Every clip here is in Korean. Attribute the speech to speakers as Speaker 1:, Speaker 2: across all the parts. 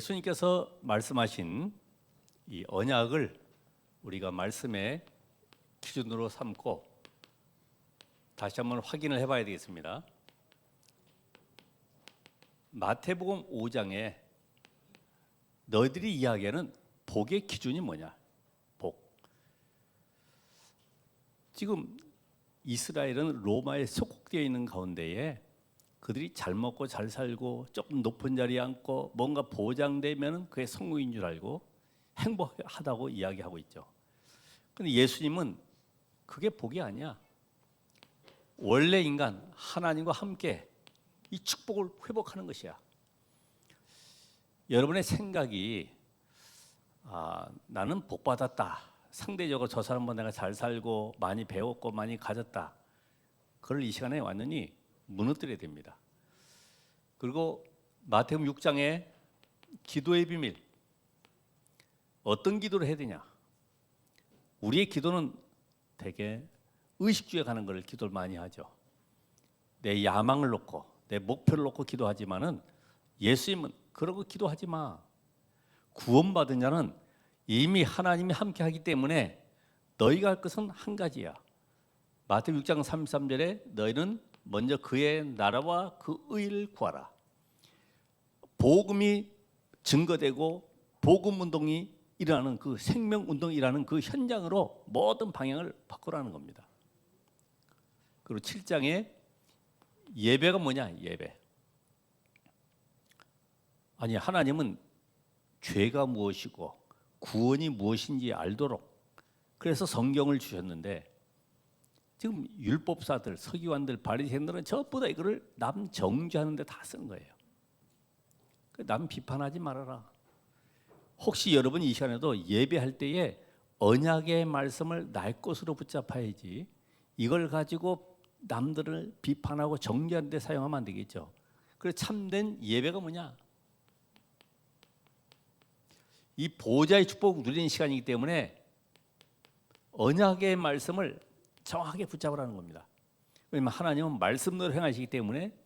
Speaker 1: 예수님께서 말씀하신 이 언약을 우리가 말씀의 기준으로 삼고 다시 한번 확인을 해봐야 되겠습니다. 마태복음 5장에 너희들이 이야기하는 복의 기준이 뭐냐? 복. 지금 이스라엘은 로마에 속국되어 있는 가운데에 그들이 잘 먹고 잘 살고 조금 높은 자리에 앉고 뭔가 보장되면 그게 성공인 줄 알고 행복하다고 이야기하고 있죠. 그런데 예수님은 그게 복이 아니야. 원래 인간 하나님과 함께 이 축복을 회복하는 것이야. 여러분의 생각이 나는 복 받았다. 상대적으로 저 사람보다 내가 잘 살고 많이 배웠고 많이 가졌다. 그걸 이 시간에 완전히 무너뜨려야 됩니다. 그리고 마태복음 6장에 기도의 비밀, 어떤 기도를 해야 되냐? 우리의 기도는 되게 의식주에 가는 걸 기도를 많이 하죠. 내 야망을 놓고 내 목표를 놓고 기도하지만은 예수님은 그러고 기도하지 마. 구원받은 자는 이미 하나님이 함께하기 때문에 너희가 할 것은 한 가지야. 마태복음 6장 33절에 너희는 먼저 그의 나라와 그 의를 구하라. 복음이 증거되고 복음 운동이 일어나는 그 생명 운동이 일어나는 그 현장으로 모든 방향을 바꾸라는 겁니다. 그리고 7장에 예배가 뭐냐? 예배. 아니, 하나님은 죄가 무엇이고 구원이 무엇인지 알도록 그래서 성경을 주셨는데 지금 율법사들, 서기관들, 바리새인들은 전부 다 이거를 남 정죄하는 데 다 쓰는 거예요. 남 비판하지 말아라. 혹시 여러분 이 시간에도 예배할 때에 언약의 말씀을 날 것으로 붙잡아야지 이걸 가지고 남들을 비판하고 정죄하는 데 사용하면 안 되겠죠. 그래서 참된 예배가 뭐냐? 이 보좌의 축복을 누리는 시간이기 때문에 언약의 말씀을 정확하게 붙잡으라는 겁니다. 왜냐하면 하나님은 말씀대로 행하시기 때문에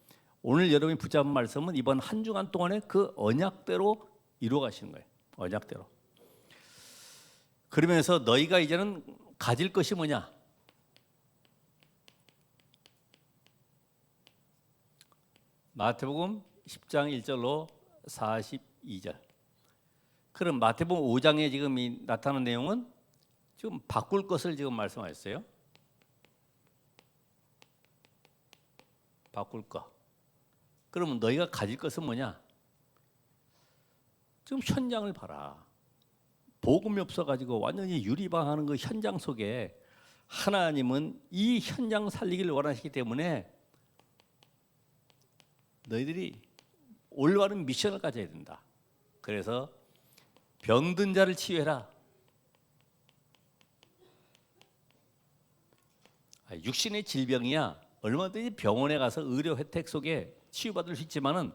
Speaker 1: 오늘 여러분이 붙잡은 말씀은 이번 한 주간 동안에 그 언약대로 이루어 가시는 거예요. 언약대로. 그러면서 너희가 이제는 가질 것이 뭐냐? 마태복음 10장 1절로 42절. 그럼 마태복음 5장에 지금 이 나타나는 내용은 지금 바꿀 것을 지금 말씀하셨어요. 바꿀 것. 그러면 너희가 가질 것은 뭐냐? 지금 현장을 봐라. 복음이 없어가지고 완전히 유리방하는 그 현장 속에 하나님은 이 현장 살리기를 원하시기 때문에 너희들이 올바른 미션을 가져야 된다. 그래서 병든 자를 치유해라. 육신의 질병이야 얼마든지 병원에 가서 의료 혜택 속에 치유받을 수 있지만은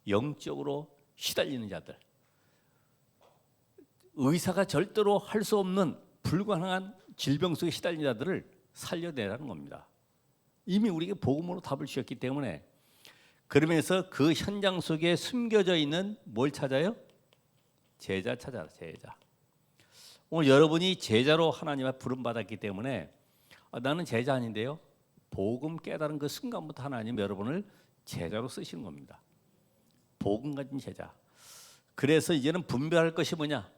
Speaker 1: 영적으로 시달리는 자들, 의사가 절대로 할 수 없는 불가능한 질병 속에 시달리는 자들을 살려내라는 겁니다. 이미 우리에게 복음으로 답을 주셨기 때문에 그러면서 그 현장 속에 숨겨져 있는 뭘 찾아요? 제자 찾아라. 제자. 오늘 여러분이 제자로 하나님 앞에 부름받았기 때문에 나는 제자 아닌데요. 복음 깨달은 그 순간부터 하나님 여러분을 제자로 쓰시는 겁니다. 복음 가진 제자. 그래서 이제는 분별할 것이 뭐냐?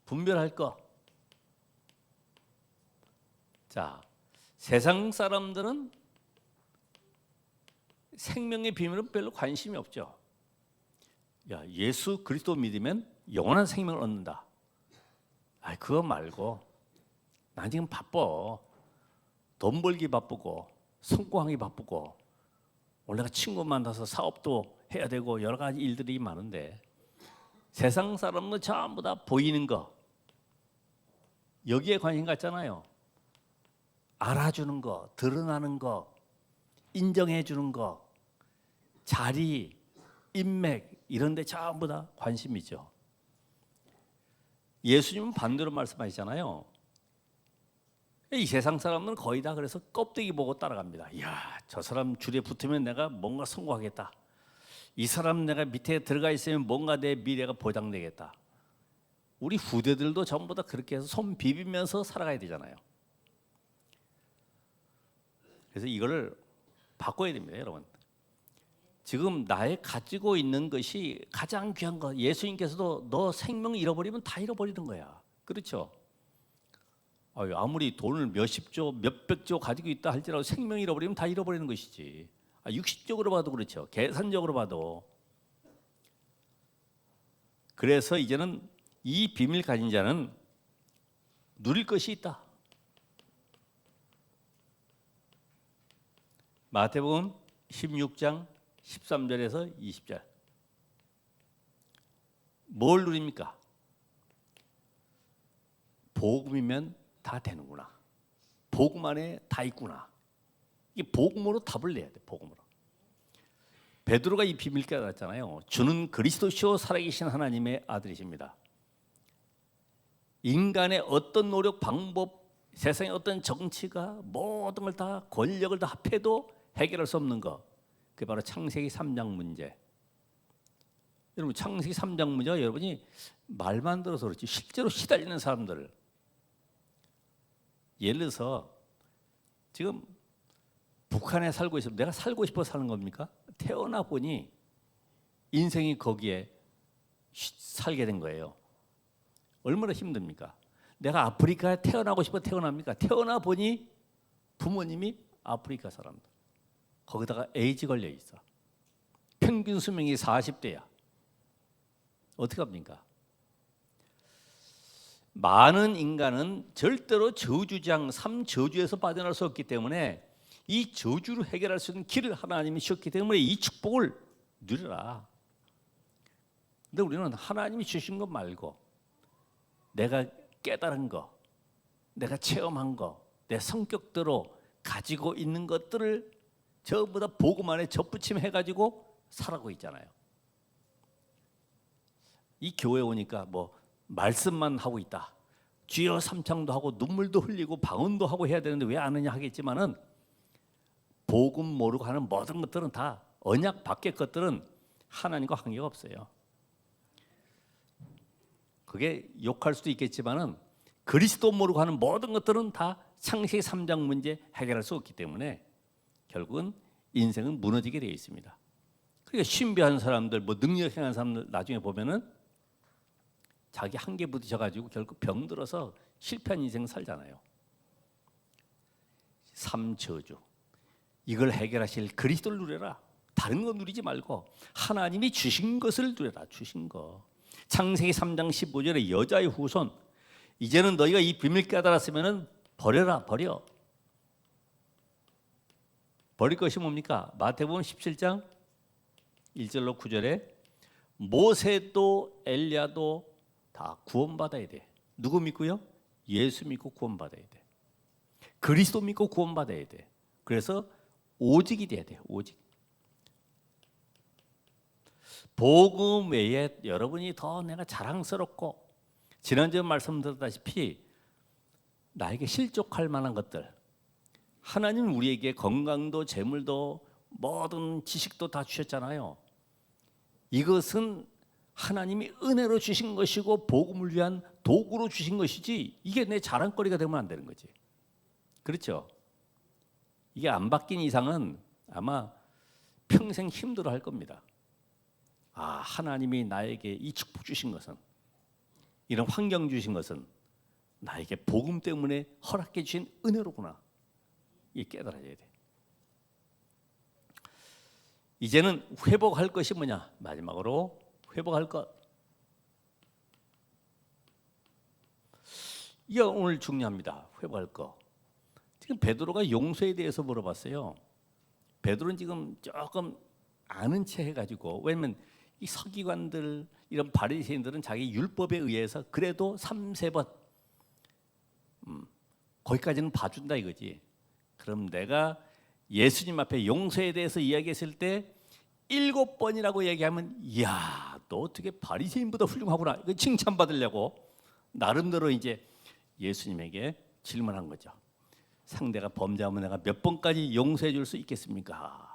Speaker 1: 분별할 거. 자, 세상 사람들은 생명의 비밀은 별로 관심이 없죠. 야, 예수 그리스도 믿으면 영원한 생명을 얻는다. 그거 말고 난 지금 바빠. 돈 벌기 바쁘고 성공하기 바쁘고 오늘 내가 친구 만나서 사업도 해야 되고 여러 가지 일들이 많은데 세상 사람은 전부 다 보이는 거 여기에 관심 갖잖아요. 알아주는 거, 드러나는 거, 인정해 주는 거, 자리, 인맥 이런 데 전부 다 관심이죠. 예수님은 반대로 말씀하시잖아요. 이 세상 사람들은 거의 다 그래서 껍데기 보고 따라갑니다. 이야, 저 사람 줄에 붙으면 내가 뭔가 성공하겠다. 이 사람 내가 밑에 들어가 있으면 뭔가 내 미래가 보장되겠다. 우리 후대들도 전부 다 그렇게 해서 손 비비면서 살아가야 되잖아요. 그래서 이거를 바꿔야 됩니다, 여러분. 지금 나의 가지고 있는 것이 가장 귀한 거. 예수님께서도 너 생명 잃어버리면 다 잃어버리는 거야. 그렇죠? 아무리 돈을 몇십조, 몇백조 가지고 있다 할지라도 생명 잃어버리면 다 잃어버리는 것이지. 육신적으로 봐도 그렇죠. 계산적으로 봐도. 그래서 이제는 이 비밀 가진 자는 누릴 것이 있다. 마태복음 16장 13절에서 20절. 뭘 누립니까? 복음이면 다 되는구나. 복음 안에 다 있구나. 이게 복음으로 답을 내야 돼. 복음으로. 베드로가 이 비밀 깨달았잖아요. 주는 그리스도시요 살아계신 하나님의 아들이십니다. 인간의 어떤 노력, 방법, 세상의 어떤 정치가 모든 걸 다 권력을 다 합해도 해결할 수 없는 거. 그게 바로 창세기 3장 문제. 여러분 창세기 3장 문제가 여러분이 말만 들어서 그렇지 실제로 시달리는 사람들. 예를 들어서 지금 북한에 살고 있으면 내가 살고 싶어 사는 겁니까? 태어나 보니 인생이 거기에 살게 된 거예요. 얼마나 힘듭니까? 내가 아프리카에 태어나고 싶어 태어납니까? 태어나 보니 부모님이 아프리카 사람들. 거기다가 에이즈 걸려 있어. 평균 수명이 40대야. 어떻게 합니까? 많은 인간은 절대로 저주장 3저주에서 빠져나올 수 없기 때문에 이 저주를 해결할 수 있는 길을 하나님이 주셨기 때문에 이 축복을 누려라. 근데 우리는 하나님이 주신 것 말고 내가 깨달은 거, 내가 체험한 거, 내 성격대로 가지고 있는 것들을 전부 다 복음 안에 접붙임 해가지고 살아가고 있잖아요. 이 교회 오니까 뭐 말씀만 하고 있다. 주여 삼창도 하고 눈물도 흘리고 방언도 하고 해야 되는데 왜 안 하냐 하겠지만은 복음 모르고 하는 모든 것들은 다 언약 밖의 것들은 하나님과 관계가 없어요. 그게 욕할 수도 있겠지만은 그리스도 모르고 하는 모든 것들은 다 창세기 3장 문제 해결할 수 없기 때문에 결국은 인생은 무너지게 되어 있습니다. 그러니까 신비한 사람들, 뭐 능력 행한 사람들 나중에 보면은 자기 한계 부딪혀가지고 결국 병들어서 실패한 인생 살잖아요. 3저주. 이걸 해결하실 그리스도를 누려라. 다른 거 누리지 말고 하나님이 주신 것을 누려라. 주신 거. 창세기 3장 15절에 여자의 후손. 이제는 너희가 이 비밀 깨달았으면 버려라. 버려. 버릴 것이 뭡니까? 마태복음 17장 1절로 9절에 모세도 엘리야도 다 구원받아야 돼. 누구 믿고요? 예수 믿고 구원받아야 돼. 그리스도 믿고 구원받아야 돼. 그래서 오직이 돼야 돼. 오직. 복음 외에 여러분이 더 내가 자랑스럽고 지난주에 말씀드렸다시피 나에게 실족할 만한 것들 하나님은 우리에게 건강도 재물도 모든 지식도 다 주셨잖아요. 이것은 하나님이 은혜로 주신 것이고 복음을 위한 도구로 주신 것이지 이게 내 자랑거리가 되면 안 되는 거지. 그렇죠? 이게 안 바뀐 이상은 아마 평생 힘들어할 겁니다. 아, 하나님이 나에게 이 축복 주신 것은 이런 환경 주신 것은 나에게 복음 때문에 허락해 주신 은혜로구나. 이 깨달아야 돼. 이제는 회복할 것이 뭐냐? 마지막으로 회복할 것. 이게 오늘 중요합니다. 회복할 것. 지금 베드로가 용서에 대해서 물어봤어요. 베드로는 지금 조금 아는 체 해가지고 왜냐면 이 서기관들 이런 바리새인들은 자기 율법에 의해서 그래도 3-4번 거기까지는 봐준다 이거지. 그럼 내가 예수님 앞에 용서에 대해서 이야기했을 때 7번이라고 얘기하면 이야 너 어떻게 바리새인보다 훌륭하구나 이거 칭찬받으려고 나름대로 이제 예수님에게 질문한 거죠. 상대가 범죄하면 내가 몇 번까지 용서해 줄 수 있겠습니까?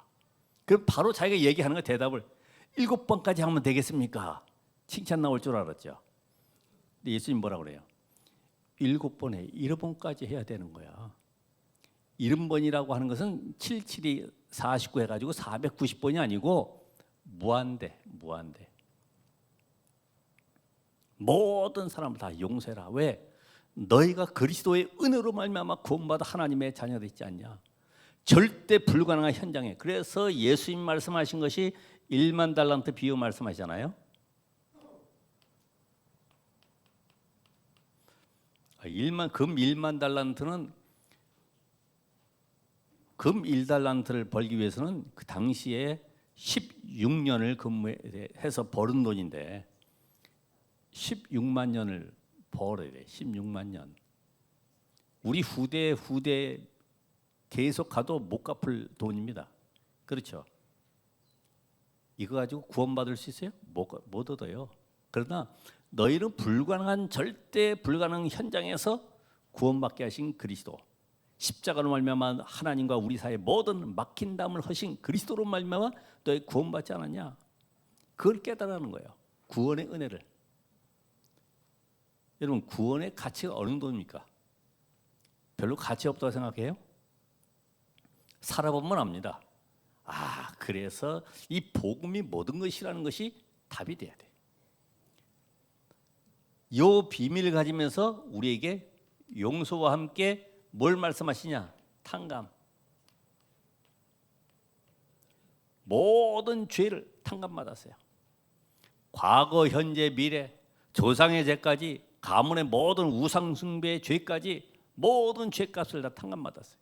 Speaker 1: 그럼 바로 자기가 얘기하는 거 대답을 7번까지 하면 되겠습니까? 칭찬 나올 줄 알았죠. 근데 예수님 뭐라 그래요? 7번에 1번까지 해야 되는 거야. 70번이라고 하는 것은 77이 49 해가지고 490번이 아니고 무한대. 모든 사람을 다 용서해라. 왜? 너희가 그리스도의 은혜로 말미암아 구원받아 하나님의 자녀 되지 않냐? 절대 불가능한 현장에. 그래서 예수님 말씀하신 것이 1만 달란트 비유 말씀하시잖아요. 금 1만 달란트는 금 1달란트를 벌기 위해서는 그 당시에 16년을 근무해서 버는 돈인데 16만 년을 벌어야 돼. 16만 년. 우리 후대 계속 가도 못 갚을 돈입니다. 그렇죠? 이거 가지고 구원받을 수 있어요? 못 얻어요. 그러나 너희는 절대 불가능 현장에서 구원받게 하신 그리스도, 십자가로 말미암아 하나님과 우리 사이의 모든 막힌 담을 허신 그리스도로 말미암아 너희 구원받지 않았냐? 그걸 깨달아는 거예요. 구원의 은혜를. 여러분, 구원의 가치가 어느 정도입니까? 별로 가치 없다고 생각해요? 살아보면 압니다. 그래서 이 복음이 모든 것이라는 것이 답이 돼야 돼. 이 비밀을 가지면서 우리에게 용서와 함께 뭘 말씀하시냐? 탕감. 모든 죄를 탕감받았어요. 과거, 현재, 미래, 조상의 죄까지, 가문의 모든 우상 숭배의 죄까지 모든 죄값을 다 탕감받았어요.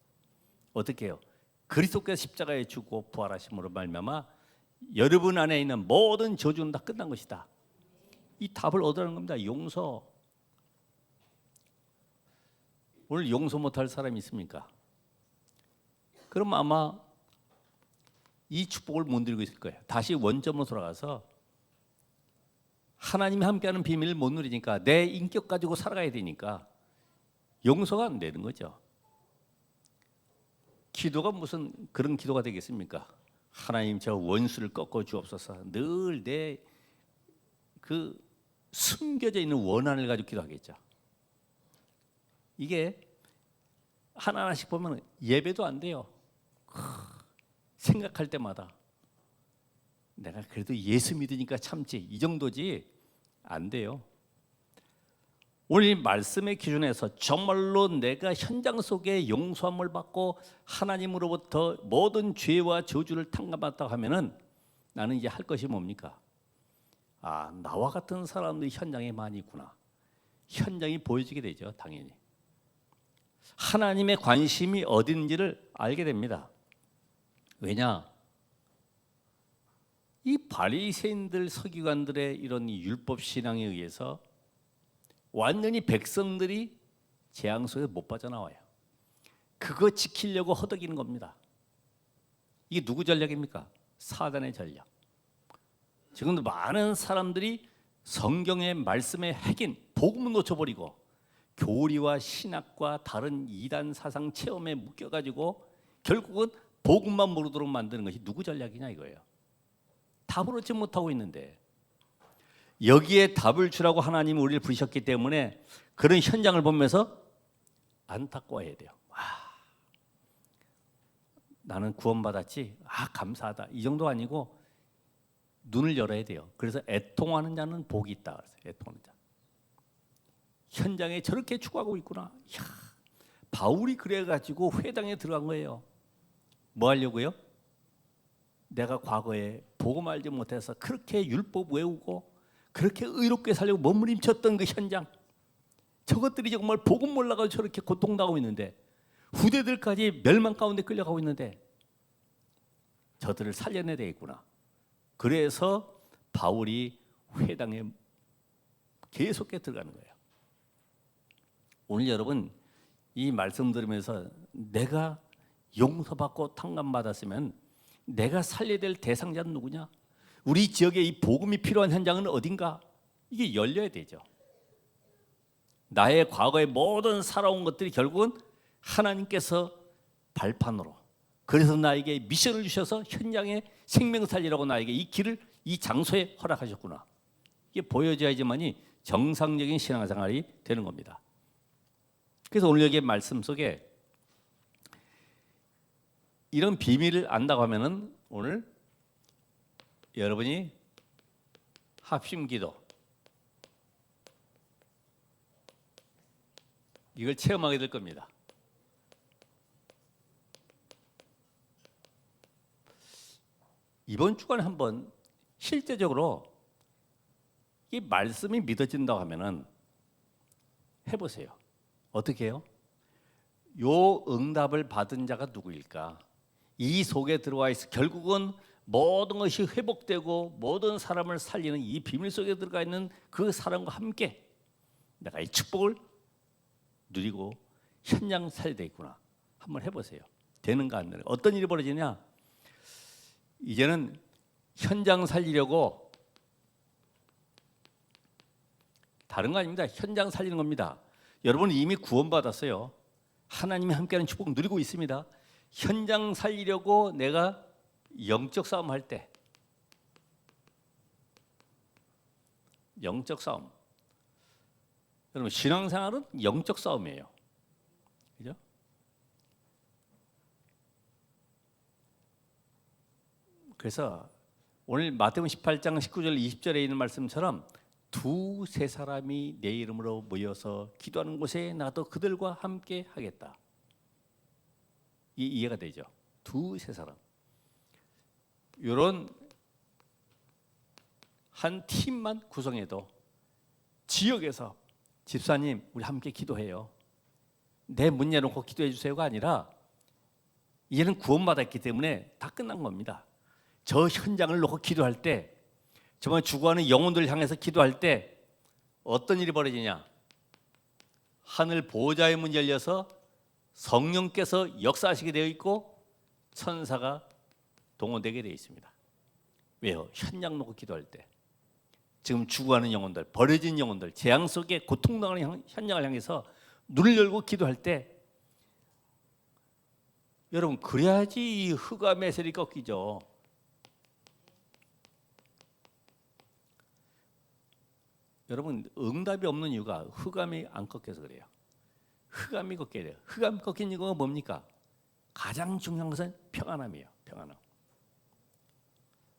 Speaker 1: 어떻게 해요? 그리스도께서 십자가에 죽고 부활하심으로 말미암아 여러분 안에 있는 모든 저주는 다 끝난 것이다. 이 답을 얻으라는 겁니다. 용서. 오늘 용서 못할 사람이 있습니까? 그럼 아마 이 축복을 못 누리고 있을 거예요. 다시 원점으로 돌아가서 하나님이 함께하는 비밀을 못 누리니까 내 인격 가지고 살아가야 되니까 용서가 안 되는 거죠. 기도가 무슨 그런 기도가 되겠습니까? 하나님 저 원수를 꺾어 주옵소서. 늘 내 그 숨겨져 있는 원한을 가지고 기도하겠죠. 이게 하나하나씩 보면 예배도 안 돼요. 생각할 때마다 내가 그래도 예수 믿으니까 참지, 이 정도지 안 돼요. 오늘 이 말씀의 기준에서 정말로 내가 현장 속에 용서함을 받고 하나님으로부터 모든 죄와 저주를 탕감받았다고 하면은 나는 이제 할 것이 뭡니까? 나와 같은 사람들이 현장에 많이 있구나. 현장이 보여지게 되죠, 당연히. 하나님의 관심이 어딘지를 알게 됩니다. 왜냐? 이 바리새인들 서기관들의 이런 율법 신앙에 의해서 완전히 백성들이 재앙 속에 못 빠져나와요. 그거 지키려고 허덕이는 겁니다. 이게 누구 전략입니까? 사단의 전략. 지금도 많은 사람들이 성경의 말씀의 핵인 복음을 놓쳐버리고 교리와 신학과 다른 이단 사상 체험에 묶여가지고 결국은 복음만 모르도록 만드는 것이 누구 전략이냐 이거예요. 답을 얻지 못하고 있는데 여기에 답을 주라고 하나님이 우리를 부르셨기 때문에 그런 현장을 보면서 안타까워해야 돼요. 나는 구원받았지. 감사하다. 이 정도 아니고 눈을 열어야 돼요. 그래서 애통하는 자는 복이 있다. 그래서 애통하는 자. 현장에 저렇게 추구하고 있구나. 바울이 그래가지고 회당에 들어간 거예요. 뭐 하려고요? 내가 과거에 복음 알지 못해서 그렇게 율법 외우고 그렇게 의롭게 살려고 몸부림쳤던 그 현장, 저것들이 정말 복음 몰라가지고 저렇게 고통당하고 있는데 후대들까지 멸망 가운데 끌려가고 있는데 저들을 살려내야 되겠구나. 그래서 바울이 회당에 계속해 들어가는 거예요. 오늘 여러분 이 말씀 들으면서 내가 용서받고 탕감받았으면 내가 살려야 될 대상자는 누구냐? 우리 지역에 이 복음이 필요한 현장은 어딘가? 이게 열려야 되죠. 나의 과거의 모든 살아온 것들이 결국은 하나님께서 발판으로, 그래서 나에게 미션을 주셔서 현장에 생명 살리라고 나에게 이 길을 이 장소에 허락하셨구나. 이게 보여져야지만이 정상적인 신앙생활이 되는 겁니다. 그래서 오늘 여기 말씀 속에 이런 비밀을 안다고 하면은 오늘 여러분이 합심기도 이걸 체험하게 될 겁니다. 이번 주간에 한번 실제적으로 이 말씀이 믿어진다고 하면은 해보세요. 어떻게 해요? 요 응답을 받은 자가 누구일까? 이 속에 들어와 있어 결국은 모든 것이 회복되고 모든 사람을 살리는 이 비밀 속에 들어가 있는 그 사람과 함께 내가 이 축복을 누리고 현장 살게 돼 있구나. 한번 해보세요. 되는가 안 되는가? 어떤 일이 벌어지냐? 이제는 현장 살리려고 다른 거 아닙니다. 현장 살리는 겁니다. 여러분은 이미 구원받았어요. 하나님이 함께하는 축복 누리고 있습니다. 현장 살리려고 내가 영적 싸움 할 때, 영적 싸움. 여러분 신앙생활은 영적 싸움이에요. 그죠? 그래서 오늘 마태복음 18장 19절 20절에 있는 말씀처럼 두세 사람이 내 이름으로 모여서 기도하는 곳에 나도 그들과 함께 하겠다. 이해가 되죠? 두세 사람. 이런 한 팀만 구성해도 지역에서 집사님 우리 함께 기도해요. 내 문 열어놓고 기도해 주세요가 아니라 이제는 구원받았기 때문에 다 끝난 겁니다. 저 현장을 놓고 기도할 때 정말 죽어가는 영혼들을 향해서 기도할 때 어떤 일이 벌어지냐? 하늘 보호자의 문이 열려서 성령께서 역사하시게 되어 있고 천사가 동원되게 되어 있습니다. 왜요? 현장 놓고 기도할 때 지금 죽어가는 영혼들, 버려진 영혼들, 재앙 속에 고통당하는 현장을 향해서 눈을 열고 기도할 때 여러분 그래야지 이 흑암의 세력이 꺾이죠. 여러분 응답이 없는 이유가 흑암이 안 꺾여서 그래요. 흑암이 꺾여야 돼요. 흑암이 꺾인 이유가 뭡니까? 가장 중요한 것은 평안함이에요. 평안함.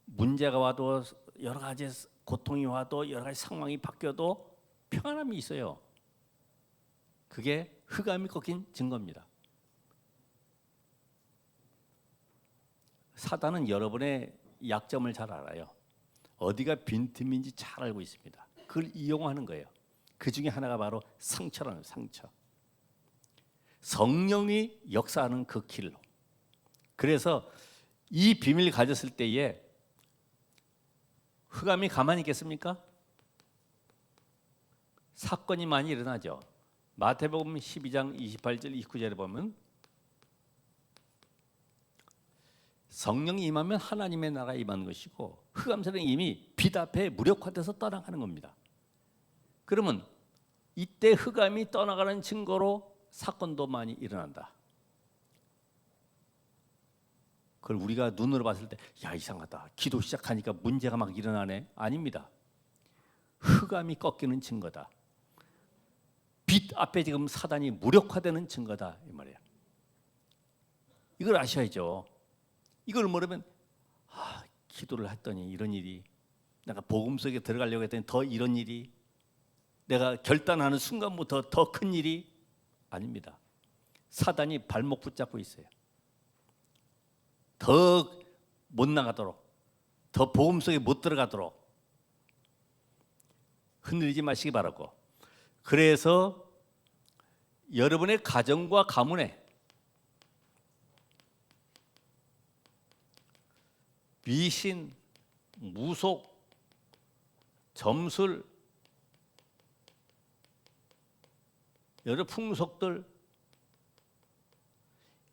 Speaker 1: 문제가 와도 여러 가지 고통이 와도 여러 가지 상황이 바뀌어도 평안함이 있어요. 그게 흑암이 꺾인 증거입니다. 사단은 여러분의 약점을 잘 알아요. 어디가 빈틈인지 잘 알고 있습니다. 그걸 이용하는 거예요. 그 중에 하나가 바로 상처라는 상처. 성령이 역사하는 그 길로. 그래서 이 비밀을 가졌을 때에 흑암이 가만히 있겠습니까? 사건이 많이 일어나죠. 마태복음 12장 28절 29절에 보면 성령이 임하면 하나님의 나라가 임하는 것이고 흑암 세력이 이미 빛 앞에 무력화돼서 떠나가는 겁니다. 그러면 이때 흑암이 떠나가는 증거로 사건도 많이 일어난다. 그걸 우리가 눈으로 봤을 때 야 이상하다. 기도 시작하니까 문제가 막 일어나네. 아닙니다. 흑암이 꺾이는 증거다. 빛 앞에 지금 사단이 무력화되는 증거다 이 말이에요. 이걸 아셔야죠. 이걸 모르면 기도를 했더니 이런 일이 내가 복음 속에 들어가려고 했더니 더 이런 일이 내가 결단하는 순간부터 더 큰 일이 아닙니다. 사단이 발목 붙잡고 있어요. 더 못 나가도록 더 복음 속에 못 들어가도록 흔들리지 마시기 바라고. 그래서 여러분의 가정과 가문에 미신, 무속, 점술, 여러 풍속들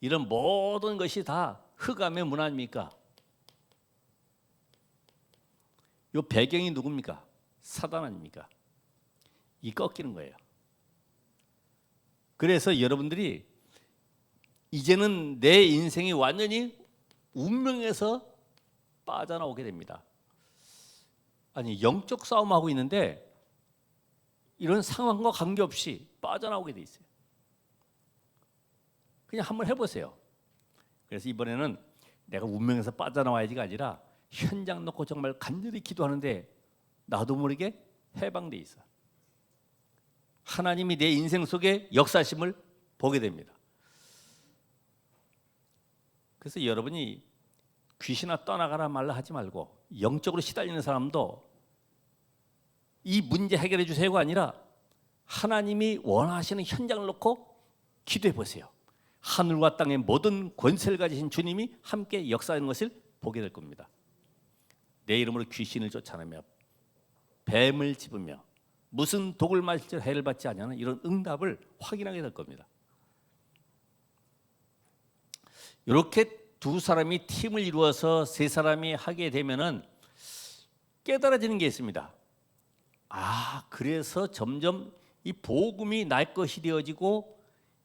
Speaker 1: 이런 모든 것이 다 흑암의 문 아닙니까? 이 배경이 누굽니까? 사단 아닙니까? 이 꺾이는 거예요. 그래서 여러분들이 이제는 내 인생이 완전히 운명에서 빠져나오게 됩니다. 아니 영적 싸움하고 있는데 이런 상황과 관계없이 빠져나오게 돼 있어요. 그냥 한번 해보세요. 그래서 이번에는 내가 운명에서 빠져나와야지가 아니라 현장 놓고 정말 간절히 기도하는데 나도 모르게 해방돼 있어. 하나님이 내 인생 속에 역사심을 보게 됩니다. 그래서 여러분이 귀신아 떠나가라 말라 하지 말고 영적으로 시달리는 사람도 이 문제 해결해 주세요가 아니라 하나님이 원하시는 현장을 놓고 기도해 보세요. 하늘과 땅의 모든 권세를 가지신 주님이 함께 역사하는 것을 보게 될 겁니다. 내 이름으로 귀신을 쫓아내며 뱀을 집으며 무슨 독을 마실지 해를 받지 않냐는 이런 응답을 확인하게 될 겁니다. 이렇게 두 사람이 팀을 이루어서 세 사람이 하게 되면은 깨달아지는 게 있습니다. 아, 그래서 점점 이 복음이 날 것이 되어지고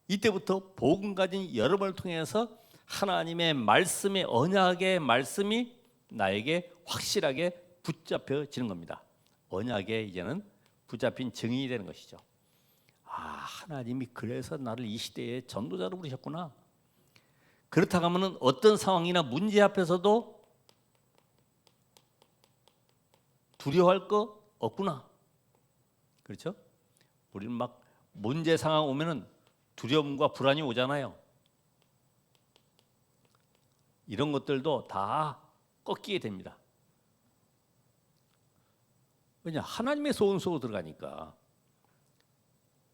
Speaker 1: 이때부터 복음 가진 여러분을 통해서 하나님의 말씀의 언약의 말씀이 나에게 확실하게 붙잡혀지는 겁니다. 언약에 이제는 붙잡힌 증인이 되는 것이죠. 아, 하나님이 그래서 나를 이 시대에 전도자로 부르셨구나. 그렇다고 하면 어떤 상황이나 문제 앞에서도 두려워할 거 없구나. 그렇죠? 우리는 막 문제 상황 오면은 두려움과 불안이 오잖아요. 이런 것들도 다 꺾이게 됩니다. 왜냐? 하나님의 소원 속으로 들어가니까.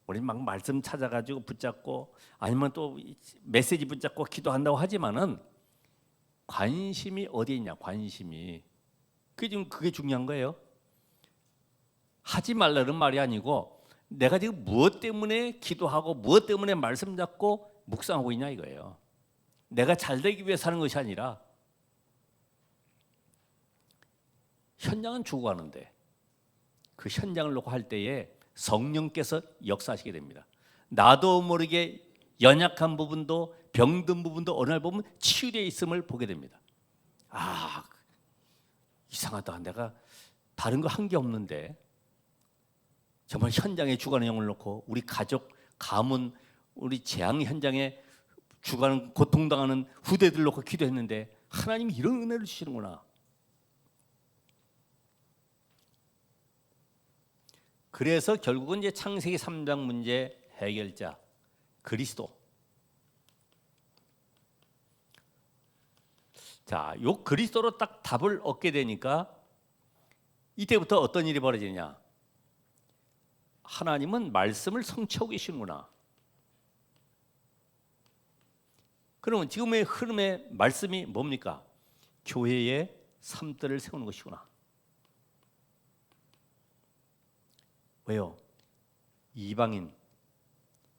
Speaker 1: 우리 막 말씀 찾아가지고 붙잡고 아니면 또 메시지 붙잡고 기도한다고 하지만은 관심이 어디에 있냐? 관심이. 그게 중요한 거예요. 하지 말라는 말이 아니고 내가 지금 무엇 때문에 기도하고 무엇 때문에 말씀 잡고 묵상하고 있냐 이거예요. 내가 잘 되기 위해 사는 것이 아니라 현장은 죽어가는데 그 현장을 놓고 할 때에 성령께서 역사하시게 됩니다. 나도 모르게 연약한 부분도 병든 부분도 어느 날 보면 치유되어 있음을 보게 됩니다. 아, 이상하다. 내가 다른 거 한 게 없는데 정말 현장에 죽어가는 영을 놓고 우리 가족, 가문, 우리 재앙 현장에 죽어가는 고통당하는 후대들 놓고 기도했는데 하나님이 이런 은혜를 주시는구나. 그래서 결국은 이제 창세기 3장 문제 해결자 그리스도. 자, 요 그리스도로 딱 답을 얻게 되니까 이때부터 어떤 일이 벌어지냐? 하나님은 말씀을 성취하고 계시는구나. 그러면 지금의 흐름의 말씀이 뭡니까? 교회의 삶들을 세우는 것이구나. 왜요? 이방인,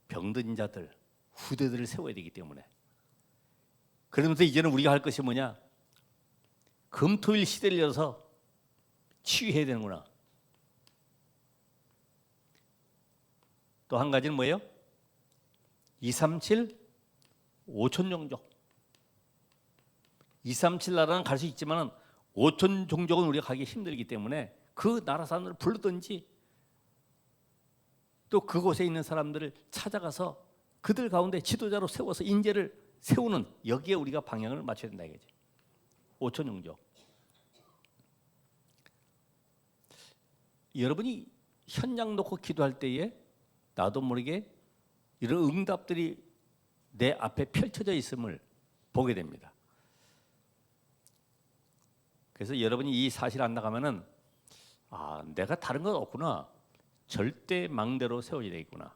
Speaker 1: 병든 자들, 후대들을 세워야 되기 때문에. 그러면서 이제는 우리가 할 것이 뭐냐? 금토일 시대를 열어서 치유해야 되는구나. 또 한 가지는 뭐예요? 237 5천 종족. 237 나라는 갈 수 있지만 5천 종족은 우리가 가기 힘들기 때문에 그 나라 사람들을 부르든지 또 그곳에 있는 사람들을 찾아가서 그들 가운데 지도자로 세워서 인재를 세우는, 여기에 우리가 방향을 맞춰야 된다 이거지. 5천 종족. 여러분이 현장 놓고 기도할 때에 나도 모르게 이런 응답들이 내 앞에 펼쳐져 있음을 보게 됩니다. 그래서 여러분이 이 사실 안 나가면은 아, 내가 다른 건 없구나. 절대 망대로 세워져야 되겠구나.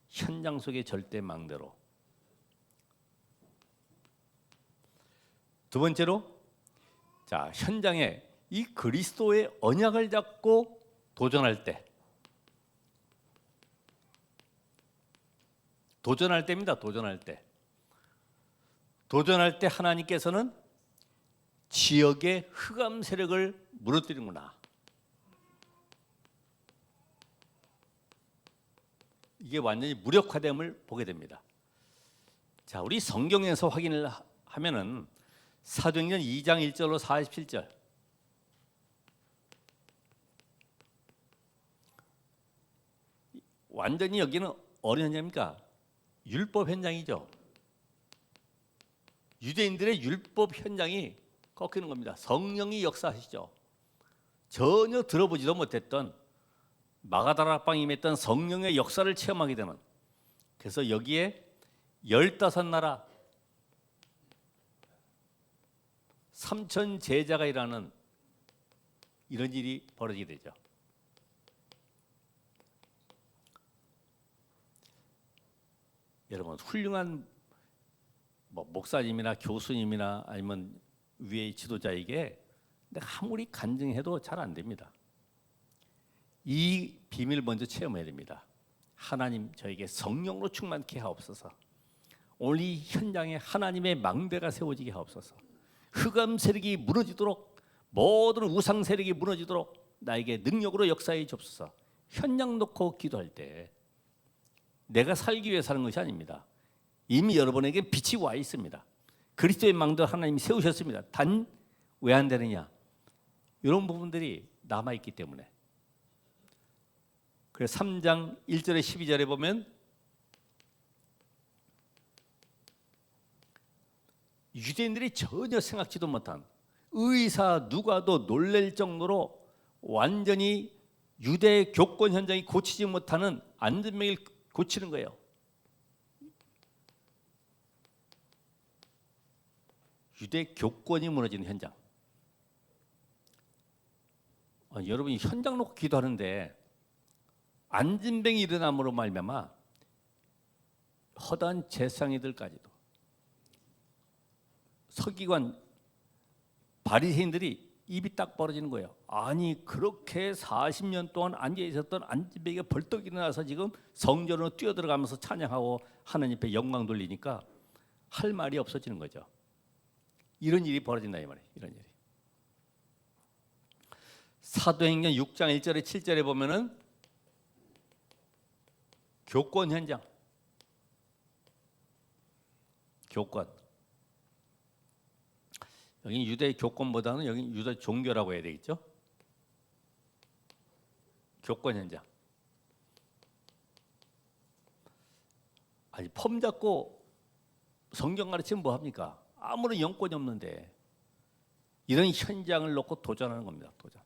Speaker 1: 현장 속의 절대 망대로. 두 번째로, 자, 현장에 이 그리스도의 언약을 잡고 도전할 때, 도전할 때입니다. 도전할 때. 도전할 때 하나님께서는 지역의 흑암 세력을 무너뜨리는구나. 이게 완전히 무력화됨을 보게 됩니다. 자, 우리 성경에서 확인을 하면은 사도행전 2장 1절로 47절. 완전히 여기는 어느 현장입니까? 율법 현장이죠. 유대인들의 율법 현장이 꺾이는 겁니다. 성령이 역사하시죠. 전혀 들어보지도 못했던 마가다락방에 임했던 성령의 역사를 체험하게 되는, 그래서 여기에 15나라 3천 제자가 일하는 이런 일이 벌어지게 되죠. 여러분, 훌륭한 목사님이나 교수님이나 아니면 위의 지도자에게 내가 아무리 간증해도 잘 안 됩니다. 이 비밀을 먼저 체험해야 됩니다. 하나님 저에게 성령으로 충만케 하옵소서. 오늘 이 현장에 하나님의 망대가 세워지게 하옵소서. 흑암 세력이 무너지도록, 모든 우상 세력이 무너지도록 나에게 능력으로 역사해 주옵소서. 현장 놓고 기도할 때 내가 살기 위해 사는 것이 아닙니다. 이미 여러분에게 빛이 와 있습니다. 그리스도의 망대를 하나님이 세우셨습니다. 단 왜 안 되느냐? 이런 부분들이 남아있기 때문에. 그래서 3장 1절에 12절에 보면 유대인들이 전혀 생각지도 못한, 의사 누가도 놀랄 정도로 완전히 유대 교권 현장이 고치지 못하는 안전병을 고치는 거예요. 유대 교권이 무너지는 현장. 여러분이 현장 놓고 기도하는데 안진병이 일어남으로 말미암아 허다한 제사장이들까지도, 서기관 바리새인들이 입이 딱 벌어지는 거예요. 아니 그렇게 40년 동안 앉아 있었던 안진병이가 벌떡 일어나서 지금 성전으로 뛰어들어가면서 찬양하고 하나님 앞에 영광 돌리니까 할 말이 없어지는 거죠. 이런 일이 벌어진다 이 말이에요. 이런 일이. 사도행전 6장 1절에 7절에 보면은 교권 현장. 교권. 여기 유대 교권보다는 여기 유대 종교라고 해야 되겠죠? 교권 현장. 아니 폼 잡고 성경 가르치면 뭐 합니까? 아무런 영권이 없는데 이런 현장을 놓고 도전하는 겁니다. 도전.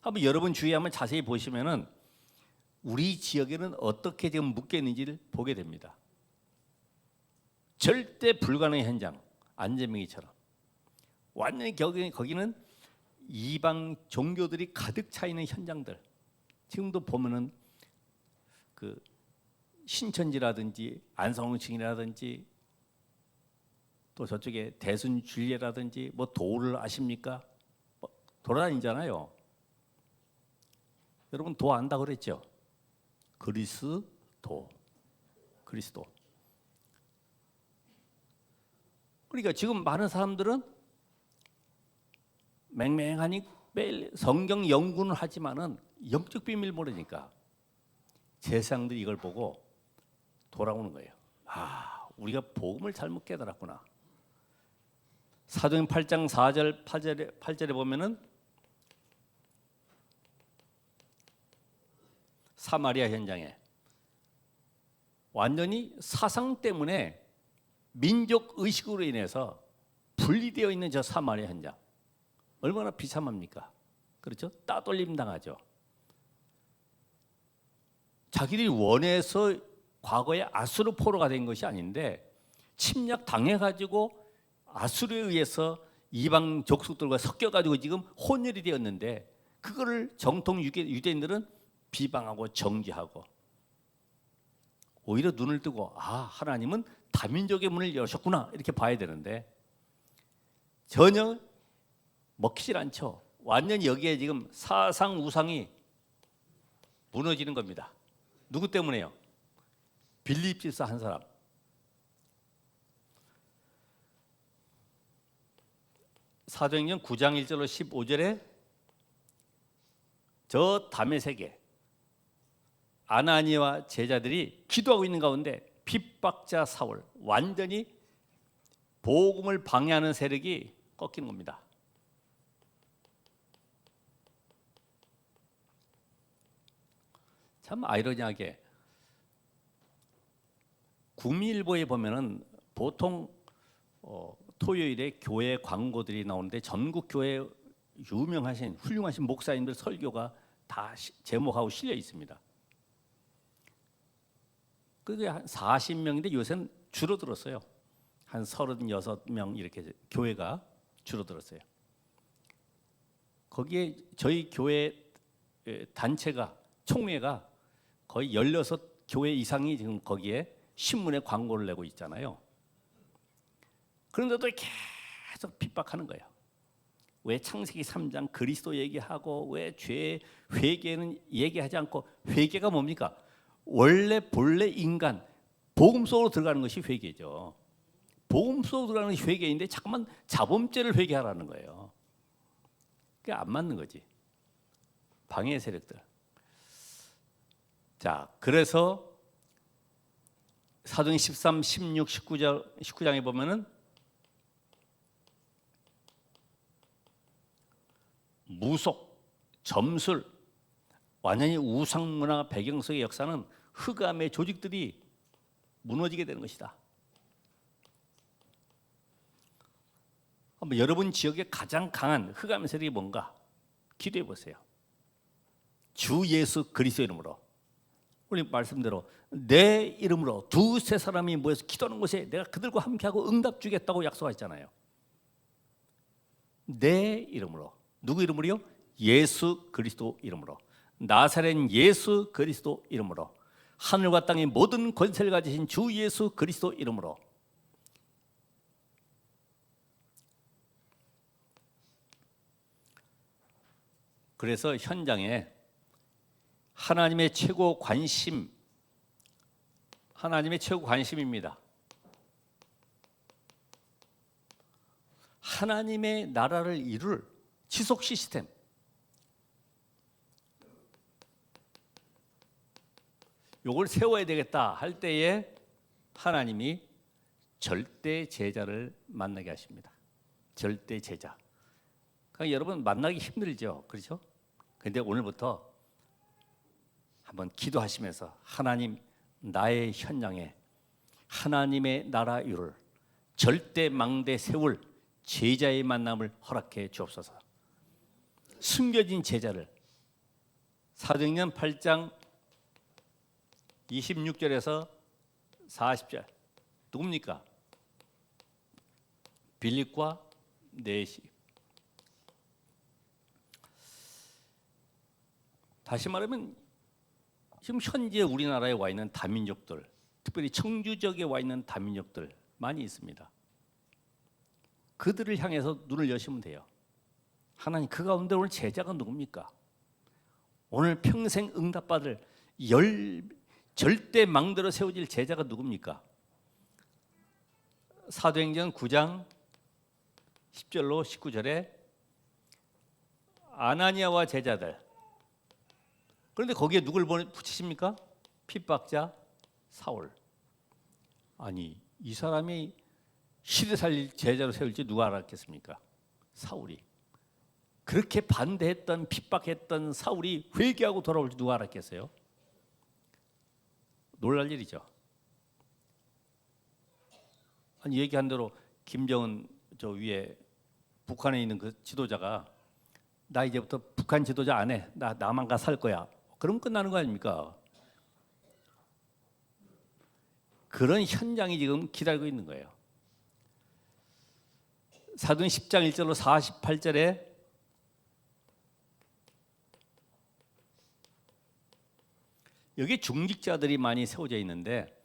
Speaker 1: 한번 여러분 주위에 한번 자세히 보시면은 우리 지역에는 어떻게 지금 묶여 있는지를 보게 됩니다. 절대 불가능의 현장, 안재명이처럼 완전히 거기는 이방 종교들이 가득 차 있는 현장들. 지금도 보면은 그 신천지라든지 안성층이라든지 또 저쪽에 대순줄리라든지 뭐 도를 아십니까? 돌아다니잖아요. 여러분 도 안다 그랬죠? 그리스도. 그러니까 지금 많은 사람들은 맹맹하니 매일 성경 연구는 하지만은 영적 비밀 모르니까 제사장들이 이걸 보고 돌아오는 거예요. 아, 우리가 복음을 잘못 깨달았구나. 사도행 8장 4절 8절에 보면은 사마리아 현장에 완전히 사상 때문에 민족 의식으로 인해서 분리되어 있는 저 사마리아 현장, 얼마나 비참합니까? 그렇죠? 따돌림 당하죠. 자기들이 원해서 과거에 아수르 포로가 된 것이 아닌데 침략 당해가지고 아수르에 의해서 이방 족속들과 섞여가지고 지금 혼혈이 되었는데 그거를 정통 유대인들은 비방하고 정죄하고 오히려 눈을 뜨고 아, 하나님은 다민족의 문을 여셨구나 이렇게 봐야 되는데 전혀 먹히질 않죠. 완전히 여기에 지금 사상 우상이 무너지는 겁니다. 누구 때문에요? 빌립 집사 한 사람. 사도행전 9장 1절로 15절에 저 담의 세계 아나니와 제자들이 기도하고 있는 가운데 핍박자 사울, 완전히 복음을 방해하는 세력이 꺾이는 겁니다. 참 아이러니하게 국민일보에 보면은 보통 토요일에 교회 광고들이 나오는데 전국 교회 유명하신 훌륭하신 목사님들 설교가 다 제목하고 실려 있습니다. 그게 한 40명인데 요새는 줄어들었어요. 한 36명 이렇게 교회가 줄어들었어요. 거기에 저희 교회 단체가 총회가 거의 16교회 이상이 지금 거기에 신문에 광고를 내고 있잖아요. 그런데도 계속 핍박하는 거예요. 왜 창세기 3장 그리스도 얘기하고 왜 죄 회개는 얘기하지 않고, 회개가 뭡니까? 원래 본래 인간 복음 속으로 들어가는 것이 회개죠. 복음 속으로 들어가는 것이 회개인데 자꾸만 자범죄를 회개하라는 거예요. 그게 안 맞는 거지. 방해 세력들. 자, 그래서 사도행 13, 16, 19장에 보면은 무속, 점술, 완전히 우상문화 배경 속의 역사는 흑암의 조직들이 무너지게 되는 것이다. 한번 여러분 지역에 가장 강한 흑암의 세력이 뭔가 기도해 보세요. 주 예수 그리스도 이름으로, 우리 말씀대로 내 이름으로 두세 사람이 모여서 기도하는 곳에 내가 그들과 함께하고 응답 주겠다고 약속했잖아요. 내 이름으로. 누구 이름으로요? 예수 그리스도 이름으로. 나사렛 예수 그리스도 이름으로. 하늘과 땅의 모든 권세를 가지신 주 예수 그리스도 이름으로. 그래서 현장에 하나님의 최고 관심입니다. 하나님의 나라를 이룰 지속 시스템. 요걸 세워야 되겠다 할 때에 하나님이 절대 제자를 만나게 하십니다. 절대 제자. 그러니까 여러분 만나기 힘들죠, 그렇죠? 근데 오늘부터 한번 기도하시면서 하나님, 나의 현장에 하나님의 나라 이룰 절대 망대 세울 제자의 만남을 허락해 주옵소서. 숨겨진 제자를 사도행전 8장 26절에서 40절 누굽니까? 빌립과 네시. 다시 말하면 지금 현재 우리나라에 와 있는 다민족들, 특별히 청주 지역에 와 있는 다민족들 많이 있습니다. 그들을 향해서 눈을 여시면 돼요. 하나님, 그 가운데 오늘 제자가 누굽니까? 오늘 평생 응답받을 절대 망대로 세워질 제자가 누굽니까? 사도행전 9장 10절로 19절에 아나니아와 제자들. 그런데 거기에 누굴 붙이십니까? 핍박자 사울. 아니, 이 사람이 시대 살릴 제자로 세울지 누가 알았겠습니까? 사울이. 그렇게 반대했던 핍박했던 사울이 회개하고 돌아올 줄 누가 알았겠어요? 놀랄 일이죠. 아니, 얘기한 대로 김정은 저 위에 북한에 있는 그 지도자가 나 이제부터 북한 지도자 안 해. 나 남한 가 살 거야. 그럼 끝나는 거 아닙니까? 그런 현장이 지금 기다리고 있는 거예요. 사도행 10장 1절로 48절에 여기 중직자들이 많이 세워져 있는데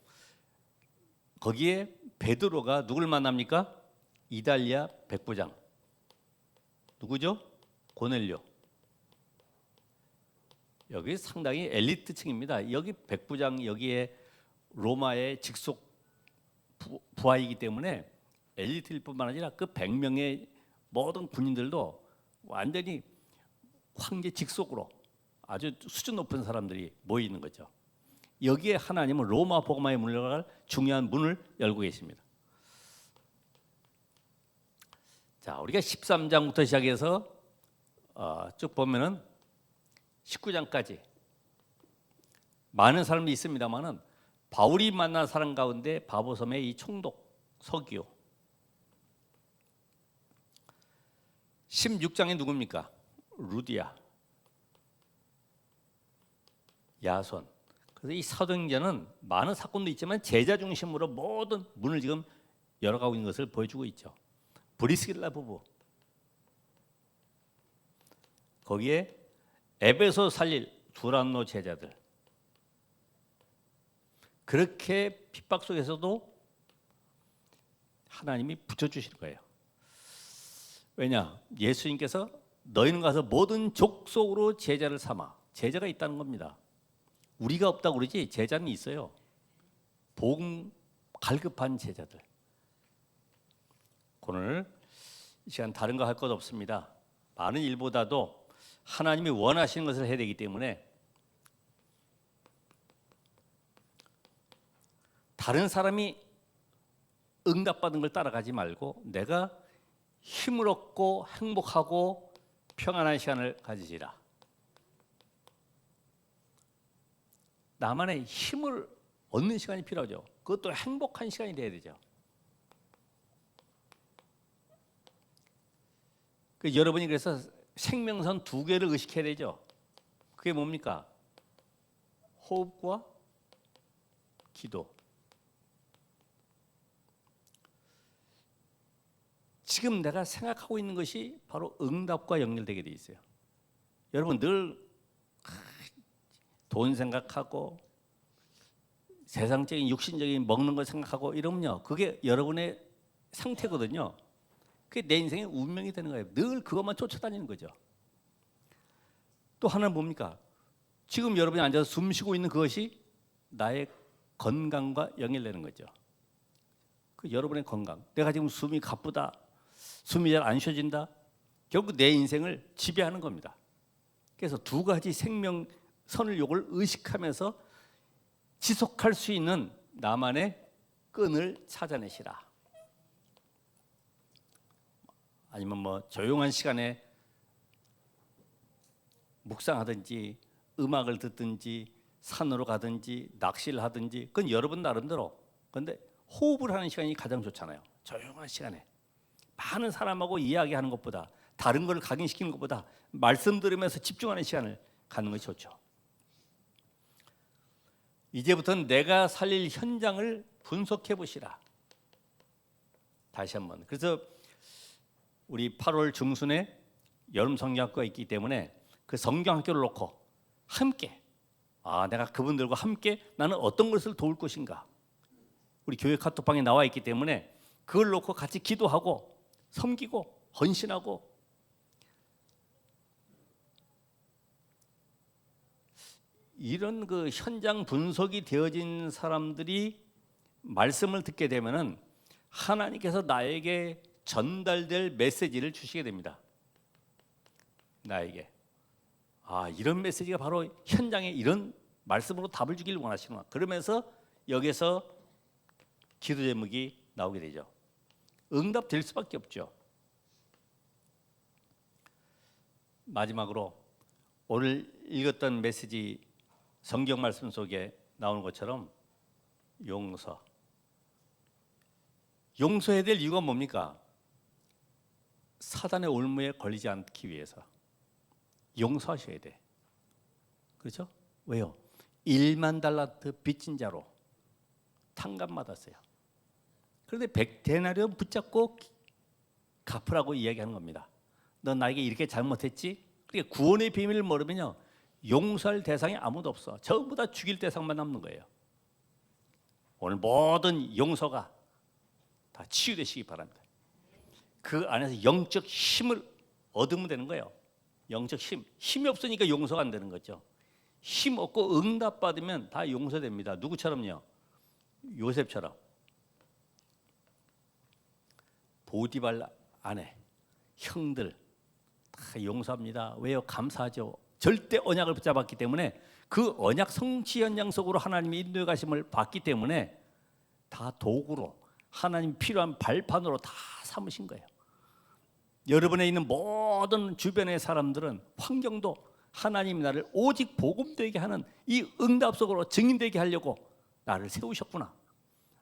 Speaker 1: 거기에 베드로가 누굴 만납니까? 이달리아 백부장. 누구죠? 고넬료. 여기 상당히 엘리트층입니다. 여기 백부장, 여기에 로마의 직속 부하이기 때문에 엘리트일 뿐만 아니라 그 100명의 모든 군인들도 완전히 황제 직속으로 아주 수준 높은 사람들이 모여 있는 거죠. 여기에 하나님은 로마 복음화의 문을 열어갈 중요한 문을 열고 계십니다. 자, 우리가 13장부터 시작해서 쭉 보면은 19장까지 많은 사람들이 있습니다만은 바울이 만난 사람 가운데 바보섬의 이 총독 서기오 16장에 누굽니까? 루디아, 야손. 그래서 이 사도행전은 많은 사건도 있지만 제자 중심으로 모든 문을 지금 열어가고 있는 것을 보여주고 있죠. 브리스길라 부부, 거기에 에베소 살릴 두란노 제자들, 그렇게 핍박 속에서도 하나님이 붙여주실 거예요. 왜냐? 예수님께서 너희는 가서 모든 족속으로 제자를 삼아. 제자가 있다는 겁니다. 우리가 없다고 그러지 제자는 있어요. 복음 갈급한 제자들. 오늘 이 시간 다른 거 할 것 없습니다. 많은 일보다도 하나님이 원하시는 것을 해야 되기 때문에 다른 사람이 응답받은 걸 따라가지 말고 내가 힘을 얻고 행복하고 평안한 시간을 가지시라. 나만의 힘을 얻는 시간이 필요하죠. 그것도 행복한 시간이 돼야 되죠. 여러분이 그래서 생명선 2개를 의식해야 되죠. 그게 뭡니까? 호흡과 기도. 지금 내가 생각하고 있는 것이 바로 응답과 연결되게 돼 있어요. 여러분 늘 돈 생각하고 세상적인 육신적인 먹는 걸 생각하고 이러면요, 그게 여러분의 상태거든요. 그게 내 인생의 운명이 되는 거예요. 늘 그것만 쫓아다니는 거죠. 또 하나는 뭡니까? 지금 여러분이 앉아서 숨 쉬고 있는 그것이 나의 건강과 연결되는 거죠. 그 여러분의 건강. 내가 지금 숨이 가쁘다, 숨이 잘 안 쉬어진다. 결국 내 인생을 지배하는 겁니다. 그래서 2가지 생명선을 요걸 의식하면서 지속할 수 있는 나만의 끈을 찾아내시라. 아니면 뭐 조용한 시간에 묵상하든지 음악을 듣든지 산으로 가든지 낚시를 하든지 그건 여러분 나름대로. 그런데 호흡을 하는 시간이 가장 좋잖아요. 조용한 시간에 많은 사람하고 이야기하는 것보다, 다른 걸 각인시키는 것보다 말씀 들으면서 집중하는 시간을 갖는 것이 좋죠. 이제부터는 내가 살릴 현장을 분석해 보시라. 다시 한번. 그래서 우리 8월 중순에 여름 성경학교가 있기 때문에 그 성경학교를 놓고 함께, 내가 그분들과 함께 나는 어떤 것을 도울 것인가. 우리 교회 카톡방에 나와 있기 때문에 그걸 놓고 같이 기도하고 섬기고 헌신하고, 이런 그 현장 분석이 되어진 사람들이 말씀을 듣게 되면은 하나님께서 나에게 전달될 메시지를 주시게 됩니다. 나에게 이런 메시지가 바로 현장에 이런 말씀으로 답을 주길 원하시는구나. 그러면서 여기서 기도 제목이 나오게 되죠. 응답될 수밖에 없죠. 마지막으로 오늘 읽었던 메시지 성경 말씀 속에 나오는 것처럼 용서해야 될 이유가 뭡니까? 사단의 올무에 걸리지 않기 위해서 용서하셔야 돼. 그렇죠? 왜요? 1만 달란트 빚진 자로 탕감받았어요. 그런데 100데나리온 붙잡고 갚으라고 이야기하는 겁니다. 너 나에게 이렇게 잘못했지? 그러니까 구원의 비밀을 모르면요, 용서할 대상이 아무도 없어. 전부 다 죽일 대상만 남는 거예요. 오늘 모든 용서가 다 치유되시기 바랍니다. 그 안에서 영적 힘을 얻으면 되는 거예요. 영적 힘이 없으니까 용서가 안 되는 거죠. 힘 얻고 응답받으면 다 용서됩니다. 누구처럼요? 요셉처럼. 보디발 아내, 형들 다 용서합니다. 왜요? 감사하죠. 절대 언약을 붙잡았기 때문에 그 언약 성취 현장 속으로 하나님이 인도해 가심을 받기 때문에 다 도구로, 하나님 필요한 발판으로 다 삼으신 거예요. 여러분에 있는 모든 주변의 사람들은, 환경도 하나님이 나를 오직 복음되게 하는 이 응답 속으로 증인되게 하려고 나를 세우셨구나.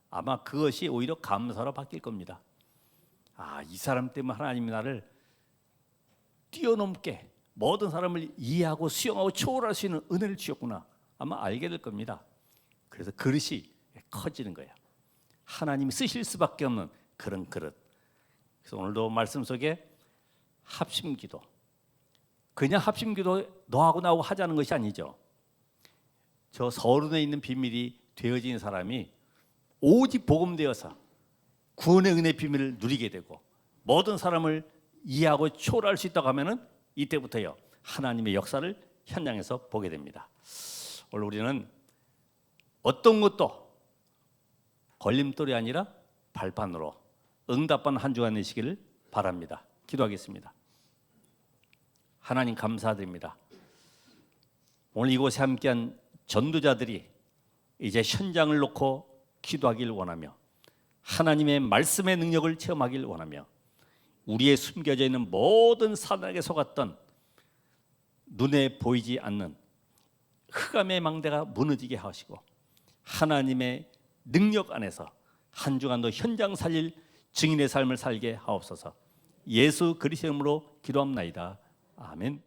Speaker 1: 아마 그것이 오히려 감사로 바뀔 겁니다. 아, 이 사람 때문에 하나님이 나를 뛰어넘게 모든 사람을 이해하고 수용하고 초월할 수 있는 은혜를 주셨구나. 아마 알게 될 겁니다. 그래서 그릇이 커지는 거예요. 하나님이 쓰실 수밖에 없는 그런 그릇. 그래서 오늘도 말씀 속에 합심기도, 그냥 합심기도 너하고 나하고 하자는 것이 아니죠. 저 서론에 있는 비밀이 되어진 사람이 오직 복음되어서 구원의 은혜 비밀을 누리게 되고 모든 사람을 이해하고 초월할 수 있다고 하면은 이때부터요 하나님의 역사를 현장에서 보게 됩니다. 오늘 우리는 어떤 것도 걸림돌이 아니라 발판으로 응답받는 한 주간 되시기를 바랍니다. 기도하겠습니다. 하나님 감사드립니다. 오늘 이곳에 함께한 전도자들이 이제 현장을 놓고 기도하길 원하며 하나님의 말씀의 능력을 체험하길 원하며 우리의 숨겨져 있는 모든 사단에게 속았던 눈에 보이지 않는 흑암의 망대가 무너지게 하시고 하나님의 능력 안에서 한 주간도 현장 살릴 증인의 삶을 살게 하옵소서. 예수 그리스도의 이름으로 기도합나이다. 아멘.